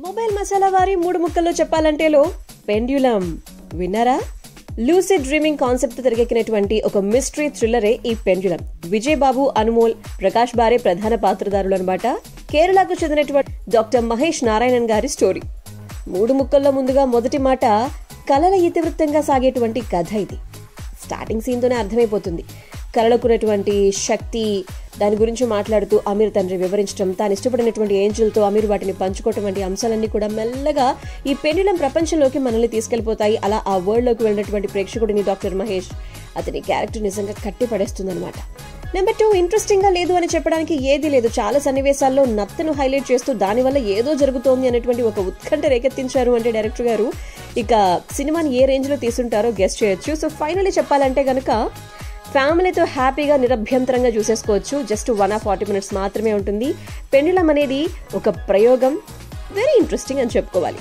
Mobile masala వారి 3 ముక్కల్లో చెప్పాలంటేలో pendulum విన్నారా? లూసిడ్ డ్రీమింగ్ కాన్సెప్ట్ తెరకెక్కినటువంటి ఒక మిస్టరీ థ్రిల్లరే ఈ పెండ్యులం. విజయ్ బాబు, అనుమోల్, ప్రకాష్ బారే ప్రధాన పాత్రధారులు అనమాట. కేరళకు చెందినటువంటి డాక్టర్ మహేష్ నారాయణన్ గారి స్టోరీ. 3 ముక్కల్లో ముందుగా మొదటి మాట, కలల ఇతివృత్తంగా సాగేటువంటి కథ ఇది. స్టార్టింగ్ సీన్తోనే అర్థమైపోతుంది. కలలకున్నటువంటి శక్తి, దాని గురించి మాట్లాడుతూ అమీర్ తండ్రి వివరించడం, తాను ఇష్టపడినటువంటి ఏంజల్తో అమీర్ వాటిని పంచుకోవటం వంటి అంశాలన్నీ కూడా మెల్లగా ఈ పెండ్యులం ప్రపంచంలోకి మనల్ని తీసుకెళ్లిపోతాయి. అలా ఆ వరల్డ్ లోకి వెళ్ళినటువంటి ప్రేక్షకుడిని డాక్టర్ మహేష్, అతని క్యారెక్టర్ నిజంగా కట్టి పడేస్తుందన్నమాట. నెంబర్ 2, ఇంట్రెస్టింగ్ గా లేదు అని చెప్పడానికి ఏదీ లేదు. చాలా సన్నివేశాల్లో నత్తను హైలైట్ చేస్తూ దానివల్ల ఏదో జరుగుతోంది అనేటువంటి ఒక ఉత్కంఠ రేకెత్తించారు అంటే డైరెక్టర్ గారు. ఇక సినిమాని ఏ రేంజ్ లో తీసుంటారో గెస్ట్ చేయొచ్చు. సో ఫైనల్లీ చెప్పాలంటే గనక ఫ్యామిలీతో హ్యాపీగా నిరభ్యంతరంగా చూసేసుకోవచ్చు. జస్ట్ 140 minutes మాత్రమే ఉంటుంది. పెండ్యులం అనేది ఒక ప్రయోగం, వెరీ ఇంట్రెస్టింగ్ అని చెప్పుకోవాలి.